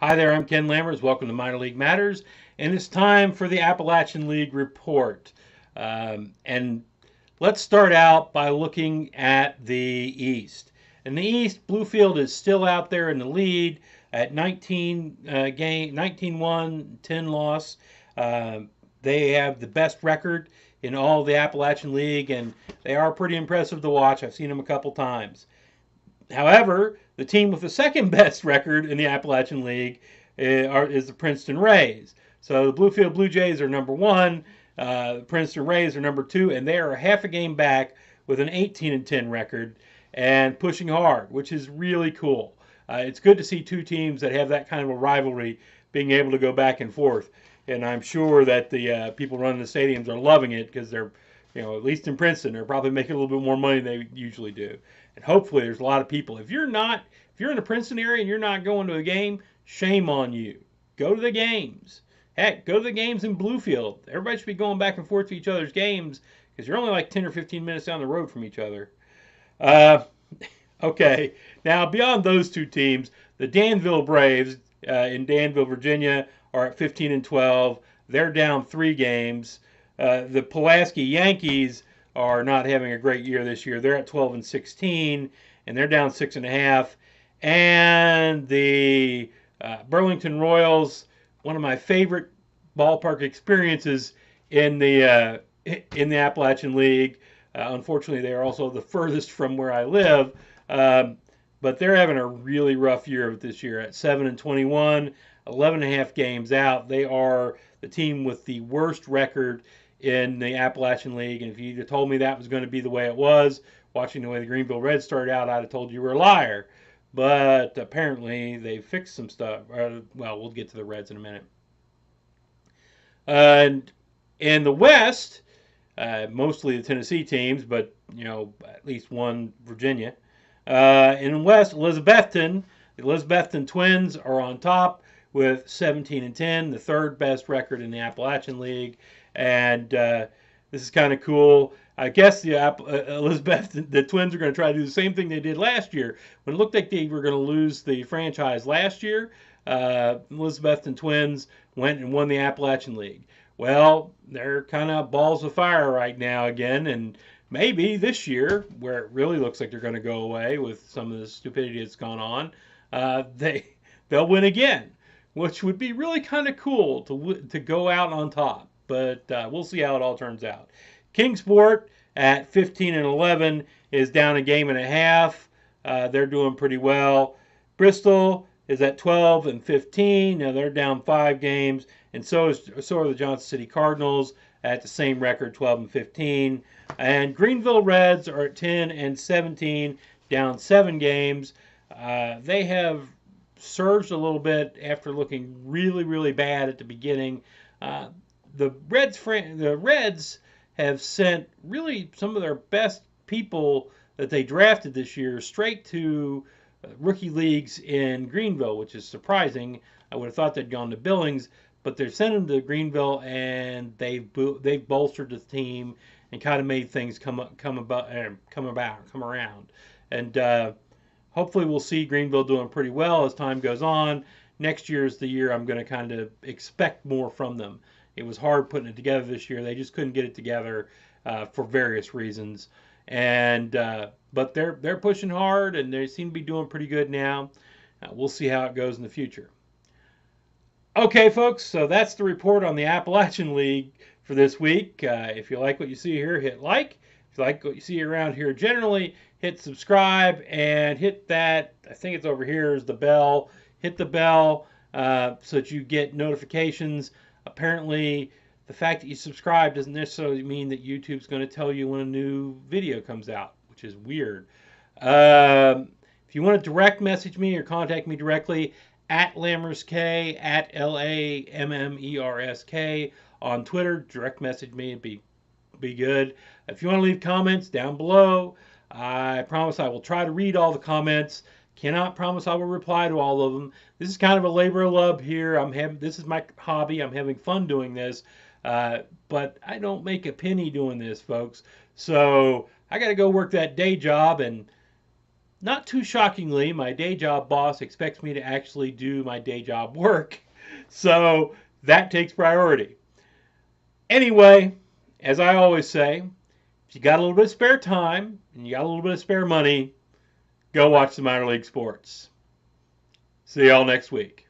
Hi there, I'm Ken Lammers. Welcome to Minor League Matters, and it's time for the Appalachian League report. And let's start out by looking at the East. In the East, Bluefield is still out there in the lead at 19-1, 10 loss. Uh, they have the best record in all of the Appalachian League, and they are pretty impressive to watch. I've seen them a couple times. However, the team with the second best record in the Appalachian League is the Princeton Rays. So the Bluefield Blue Jays are number one, the Princeton Rays are number two, and they are half a game back with an 18-10 record and pushing hard, which is really cool. It's good to see two teams that have that kind of a rivalry being able to go back and forth. And I'm sure that the people running the stadiums are loving it because they're, at least in Princeton, they're probably making a little bit more money than they usually do. And hopefully there's a lot of people. If you're in the Princeton area and you're not going to a game, shame on you. Go to the games. Heck, go to the games in Bluefield. Everybody should be going back and forth to each other's games because you're only like 10 or 15 minutes down the road from each other. Uh, okay, now beyond those two teams, the Danville Braves in Danville, Virginia, are at 15-12. They're down 3 games. The Pulaski Yankees are not having a great year this year. They're at 12-16, and they're down 6.5. And the Burlington Royals, one of my favorite ballpark experiences in the Appalachian League. Unfortunately, they are also the furthest from where I live, but they're having a really rough year this year at 7-21, 11.5 games out. They are the team with the worst record in the Appalachian League, and if you told me that was going to be the way it was, watching the way the Greenville Reds started out, I'd have told you were a liar. But apparently they fixed some stuff. Well, we'll get to the Reds in a minute. And in the West, mostly the Tennessee teams, but at least one Virginia. In the West, the Elizabethton Twins are on top with 17-10, the third best record in the Appalachian League. And this is kind of cool. I guess the Twins are going to try to do the same thing they did last year. When it looked like they were going to lose the franchise last year, Elizabethton Twins went and won the Appalachian League. Well, they're kind of balls of fire right now again, and maybe this year, where it really looks like they're going to go away with some of the stupidity that's gone on, they'll win again, which would be really kind of cool to go out on top. But we'll see how it all turns out. Kingsport at 15-11 is down a game and a half. They're doing pretty well. Bristol is at 12-15. Now they're down 5 games, and so are the Johnson City Cardinals at the same record, 12-15. And Greenville Reds are at 10-17, down 7 games. They have surged a little bit after looking really, really bad at the beginning. The Reds have sent really some of their best people that they drafted this year straight to rookie leagues in Greenville, which is surprising. I would have thought they'd gone to Billings, but they've sent them to Greenville, and they've bolstered the team and kind of made things come around. And hopefully we'll see Greenville doing pretty well as time goes on. Next year is the year I'm going to kind of expect more from them. It was hard putting it together this year. They just couldn't get it together for various reasons. And but they're pushing hard, and they seem to be doing pretty good now. We'll see how it goes in the future. Okay, folks, so that's the report on the Appalachian League for this week. If you like what you see here, hit like. If you like what you see around here generally, hit subscribe and hit that, I think it's over here, is the bell. Hit the bell so that you get notifications. Apparently, the fact that you subscribe doesn't necessarily mean that YouTube's going to tell you when a new video comes out, which is weird. If you want to direct message me or contact me directly, at LammersK, at LAMMERSK on Twitter, direct message me. It'd be good. If you want to leave comments down below, I promise I will try to read all the comments. Cannot promise I will reply to all of them. This is kind of a labor of love here. This is my hobby. I'm having fun doing this, but I don't make a penny doing this, folks. So I got to go work that day job, and not too shockingly, my day job boss expects me to actually do my day job work. So that takes priority. Anyway, as I always say, if you got a little bit of spare time and you got a little bit of spare money, go watch the minor league sports. See y'all next week.